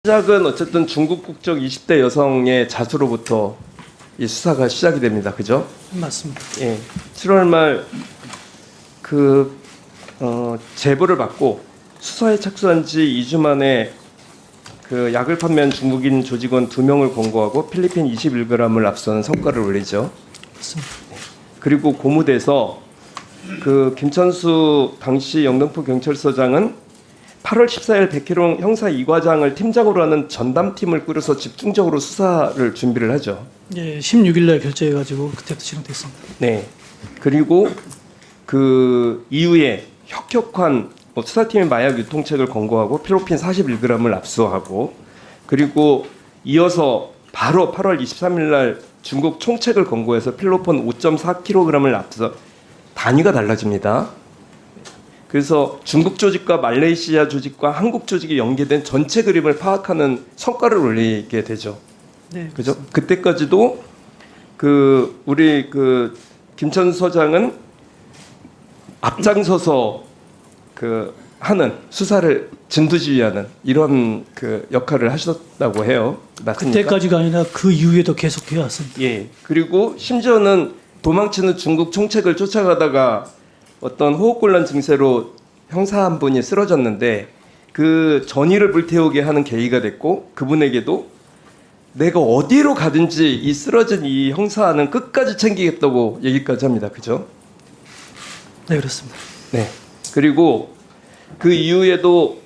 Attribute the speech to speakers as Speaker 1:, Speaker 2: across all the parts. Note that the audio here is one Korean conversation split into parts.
Speaker 1: 시작은 어쨌든 중국 국적 20대 여성의 자수로부터 이 수사가 시작이 됩니다. 그죠?
Speaker 2: 맞습니다.
Speaker 1: 예. 7월 말 제보를 받고 수사에 착수한 지 2주 만에 그 약을 판매한 중국인 조직원 2명을 검거하고 필리핀 21g을 압수하는 성과를 올리죠.
Speaker 2: 맞습니다.
Speaker 1: 그리고 고무대에서 그 김천수 당시 영등포 경찰서장은 8월 14일 백희룡 형사 2과장을 팀장으로 하는 전담팀을 꾸려서 집중적으로 수사를 준비를 하죠.
Speaker 2: 예, 16일 날 결재해가지고 그때부터 진행됐습니다.
Speaker 1: 네. 그리고 그 이후에 혁혁한 수사팀의 마약 유통책을 검거하고 필로핀 41g을 압수하고 그리고 이어서 바로 8월 23일 날 중국 총책을 검거해서 필로폰 5.4kg을 압수. 단위가 달라집니다. 그래서 중국 조직과 말레이시아 조직과 한국 조직이 연계된 전체 그림을 파악하는 성과를 올리게 되죠.
Speaker 2: 네,
Speaker 1: 그죠? 그때까지도 그 우리 그 김천수 서장은 앞장서서 그 하는 수사를 진두지휘하는 이런 그 역할을 하셨다고 해요. 맞습니까?
Speaker 2: 그때까지가 아니라 그 이후에도 계속해 왔습니다.
Speaker 1: 예. 그리고 심지어는 도망치는 중국 총책을 쫓아가다가 어떤 호흡곤란 증세로 형사 한 분이 쓰러졌는데 그 전의를 불태우게 하는 계기가 됐고 그분에게도 내가 어디로 가든지 이 쓰러진 이 형사는 끝까지 챙기겠다고 얘기까지 합니다. 그죠?
Speaker 2: 네, 그렇습니다.
Speaker 1: 네. 그리고 그 이후에도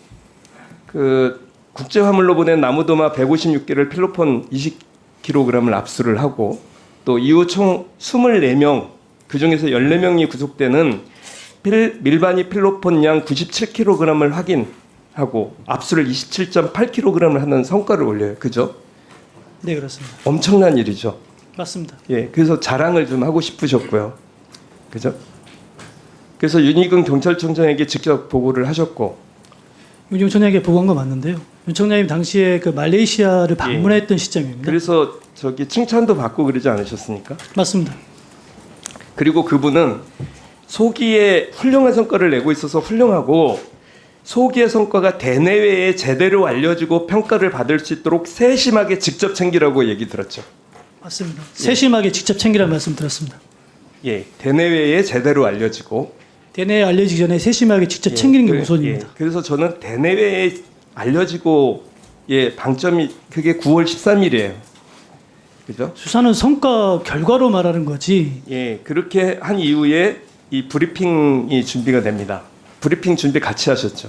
Speaker 1: 그 국제 화물로 보낸 나무도마 156개를 필로폰 20kg을 압수를 하고 또 이후 총 24명 그중에서 14명이 구속되는 밀반이 필로폰량 97kg을 확인하고 압수를 27.8kg을 하는 성과를 올려요. 그죠?
Speaker 2: 네, 그렇습니다.
Speaker 1: 엄청난 일이죠.
Speaker 2: 맞습니다.
Speaker 1: 예, 그래서 자랑을 좀 하고 싶으셨고요. 그죠? 그래서 윤희근 경찰청장에게 직접 보고를 하셨고
Speaker 2: 윤 총장에게 보고한 거 맞는데요. 윤 총장님 당시에 그 말레이시아를 방문했던 시점입니다.
Speaker 1: 그래서 저기 칭찬도 받고 그러지 않으셨습니까?
Speaker 2: 맞습니다.
Speaker 1: 그리고 그분은 소기에 훌륭한 성과를 내고 있어서 훌륭하고 소기의 성과가 대내외에 제대로 알려지고 평가를 받을 수 있도록 세심하게 직접 챙기라고 얘기 들었죠.
Speaker 2: 맞습니다. 세심하게 직접 챙기라는 말씀 들었습니다.
Speaker 1: 예, 대내외에 제대로 알려지고
Speaker 2: 대내에 알려지기 전에 세심하게 직접 챙기는 게 우선입니다.
Speaker 1: 예, 그래서 저는 대내외에 알려지고 예, 방점이 그게 9월 13일이에요. 그죠?
Speaker 2: 수사는 성과 결과로 말하는 거지.
Speaker 1: 예, 그렇게 한 이후에 이 브리핑이 준비가 됩니다. 브리핑 준비 같이 하셨죠.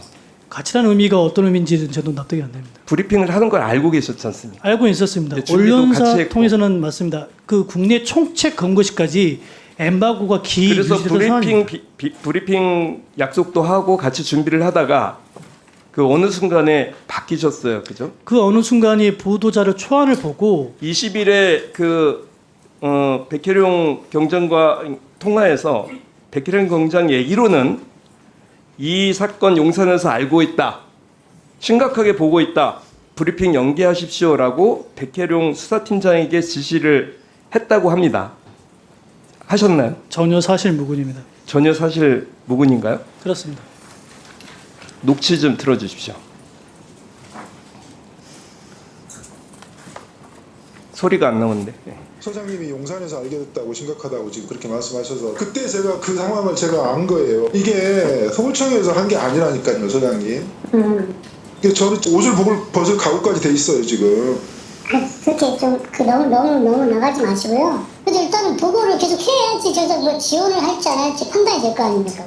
Speaker 2: 가치라는 의미가 어떤 의미인지는 저도 납득이 안 됩니다.
Speaker 1: 브리핑을 하는 걸 알고 계셨지 않습니까?
Speaker 2: 알고 있었습니다.
Speaker 1: 네, 준비도 같이
Speaker 2: 언론사
Speaker 1: 했고.
Speaker 2: 통해서는 맞습니다. 그 국내 총책 검거시까지 엠바고가
Speaker 1: 그래서
Speaker 2: 유지되던 상황입니다.
Speaker 1: 브리핑 약속도 하고 같이 준비를 하다가 그 어느 순간에 바뀌셨어요. 그죠?
Speaker 2: 그 어느 순간이 보도자료 초안을 보고
Speaker 1: 20일에 백혜룡 경장과 통화해서 백혜룡 경장 얘기로는 이 사건 용산에서 알고 있다. 심각하게 보고 있다. 브리핑 연기하십시오라고 백혜룡 수사팀장에게 지시를 했다고 합니다. 하셨나요?
Speaker 2: 전혀 사실 무근입니다.
Speaker 1: 전혀 사실 무근인가요?
Speaker 2: 그렇습니다.
Speaker 1: 녹취 좀 틀어주십시오. 소리가 안 나오는데. 네.
Speaker 3: 서장님이 용산에서 알게 됐다고 심각하다고 지금 그렇게 말씀하셔서 그때 제가 그 상황을 제가 안 거예요. 이게 서울청에서 한 게 아니라니까요, 서장님. 이게 저는 옷을 벗을 각오까지 돼 있어요 지금.
Speaker 4: 그렇게 좀 너무 나가지 마시고요. 근데 일단은 보고를 계속 해야지 저희가 뭐 지원을 할지 안 할지 판단이 될 거 아닙니까?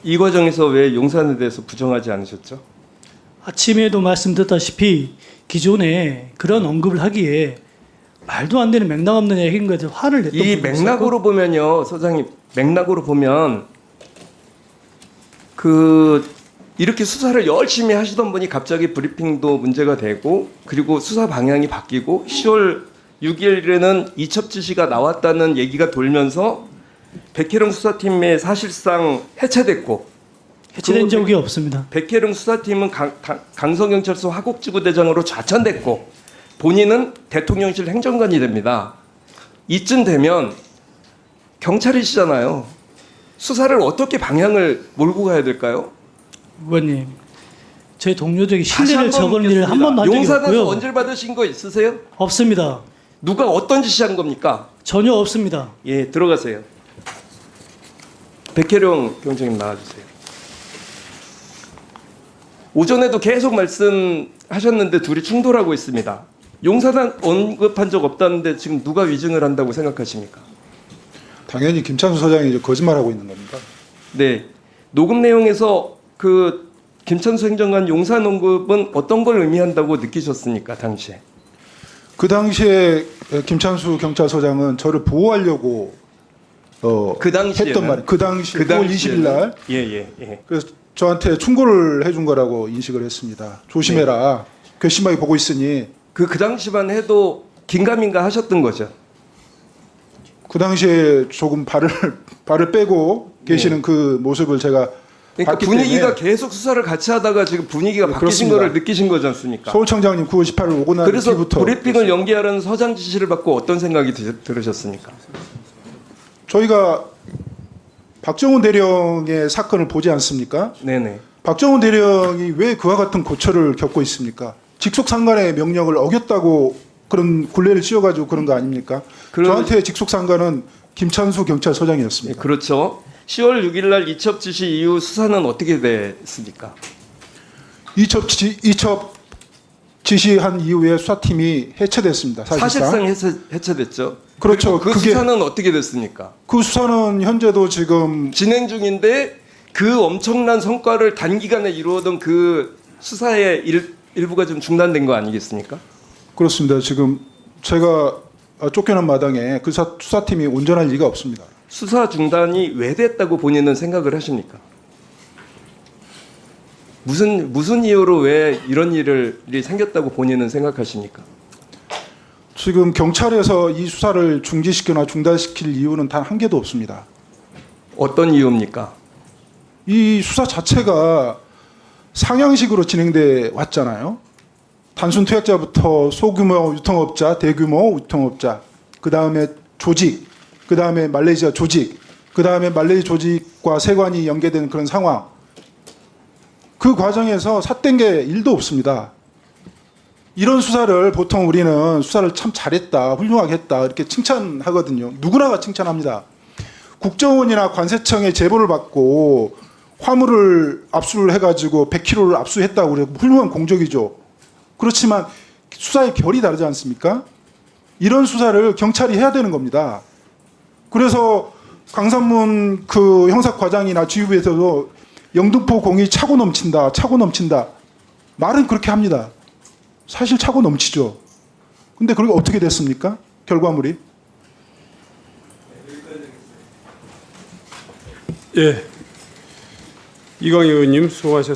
Speaker 1: 이 과정에서 왜 용산에 대해서 부정하지 않으셨죠?
Speaker 2: 아침에도 말씀드렸다시피 기존에 그런 언급을 하기에 말도 안 되는 맥락 없는 얘기인 것에 화를 냈던
Speaker 1: 이
Speaker 2: 부분이
Speaker 1: 맥락으로 보면요, 소장님, 맥락으로 보면 이렇게 수사를 열심히 하시던 분이 갑자기 브리핑도 문제가 되고 그리고 수사 방향이 바뀌고 10월 6일에는 이첩 지시가 나왔다는 얘기가 돌면서 백혜룡 수사팀의 사실상 해체됐고
Speaker 2: 해체된 적이 없습니다.
Speaker 1: 백혜룡 수사팀은 강서경찰서 화곡지구대장으로 좌천됐고 본인은 대통령실 행정관이 됩니다. 이쯤 되면 경찰이시잖아요. 수사를 어떻게 방향을 몰고 가야 될까요?
Speaker 2: 의원님, 제 동료들에게
Speaker 1: 다시
Speaker 2: 신뢰를
Speaker 1: 한번
Speaker 2: 저버리는 일을 한 번도 한 적이
Speaker 1: 용산에서
Speaker 2: 없고요.
Speaker 1: 언질 받으신 거 있으세요?
Speaker 2: 없습니다.
Speaker 1: 누가 어떤 지시한 겁니까?
Speaker 2: 전혀 없습니다.
Speaker 1: 예, 들어가세요. 백혜룡 경장님 나와주세요. 오전에도 계속 말씀하셨는데 둘이 충돌하고 있습니다. 용사단 언급한 적 없다는데 지금 누가 위증을 한다고 생각하십니까?
Speaker 3: 당연히 김찬수 소장이 이제 거짓말하고 있는 겁니다.
Speaker 1: 네, 녹음 내용에서 그 김찬수 행정관 용산 언급은 어떤 걸 의미한다고 느끼셨습니까, 당시에?
Speaker 3: 그 당시에 김찬수 경찰서장은 저를 보호하려고
Speaker 1: 그 당시에는?
Speaker 3: 했던 말. 그 당시 9월 20일 날
Speaker 1: 예.
Speaker 3: 그래서 저한테 충고를 해준 거라고 인식을 했습니다. 조심해라. 괘씸하게 보고 있으니
Speaker 1: 그 당시만 해도 긴가민가 하셨던 거죠.
Speaker 3: 그 당시에 조금 발을 빼고 계시는 그 모습을 제가
Speaker 1: 그러니까
Speaker 3: 봤기
Speaker 1: 분위기가
Speaker 3: 때문에
Speaker 1: 계속 수사를 같이 하다가 지금 분위기가
Speaker 3: 네,
Speaker 1: 바뀌신
Speaker 3: 그렇습니다.
Speaker 1: 거를 느끼신 거지 않습니까?
Speaker 3: 서울청장님 9월 18일 오고 난
Speaker 1: 그래서
Speaker 3: 뒤부터
Speaker 1: 브리핑을 연기하라는 서장 지시를 받고 어떤 생각이 들으셨습니까?
Speaker 3: 저희가 박정훈 대령의 사건을 보지 않습니까?
Speaker 1: 네네.
Speaker 3: 박정훈 대령이 왜 그와 같은 고초를 겪고 있습니까? 직속상관의 명령을 어겼다고 그런 굴레를 씌워가지고 그런 거 아닙니까? 저한테 직속상관은 김찬수
Speaker 1: 예,
Speaker 3: 경찰서장이었습니다.
Speaker 1: 그렇죠. 10월 6일 날 이첩 지시 이후 수사는 어떻게 됐습니까?
Speaker 3: 이첩 지시한 이후에 수사팀이 해체됐습니다. 사실상.
Speaker 1: 해체됐죠.
Speaker 3: 그렇죠.
Speaker 1: 그리고 그
Speaker 3: 그게-
Speaker 1: 수사는 어떻게 됐습니까?
Speaker 3: 그 수사는 현재도 지금
Speaker 1: 진행 중인데 그 엄청난 성과를 단기간에 이루어던 그 수사의 일부가 좀 중단된 거 아니겠습니까?
Speaker 3: 그렇습니다. 지금 제가 쫓겨난 마당에 그 수사팀이 온전할 리가 없습니다.
Speaker 1: 수사 중단이 왜 됐다고 본인은 생각을 하십니까? 무슨 이유로 왜 이런 일이 생겼다고 본인은 생각하십니까?
Speaker 3: 지금 경찰에서 이 수사를 중지시키거나 중단시킬 이유는 단 한 개도 없습니다.
Speaker 1: 어떤 이유입니까?
Speaker 3: 이 수사 자체가 상향식으로 진행돼 왔잖아요. 단순 투약자부터 소규모 유통업자, 대규모 유통업자, 그 다음에 조직, 그 다음에 말레이시아 조직, 그 다음에 말레이 조직과 세관이 연계되는 그런 상황. 그 과정에서 삿된 게 1도 없습니다. 이런 수사를 보통 우리는 수사를 참 잘했다, 훌륭하게 했다 이렇게 칭찬하거든요. 누구나가 칭찬합니다. 국정원이나 관세청의 제보를 받고 화물을 압수를 해가지고 100kg를 압수했다고 그래 훌륭한 공적이죠. 그렇지만 수사의 결이 다르지 않습니까? 이런 수사를 경찰이 해야 되는 겁니다. 그래서 강산문 그 형사과장이나 지휘부에서도 영등포 공이 차고 넘친다, 차고 넘친다. 말은 그렇게 합니다. 사실 차고 넘치죠. 근데 그게 어떻게 됐습니까? 결과물이?
Speaker 5: 예. 이광희 의원님 수고하셨습니다.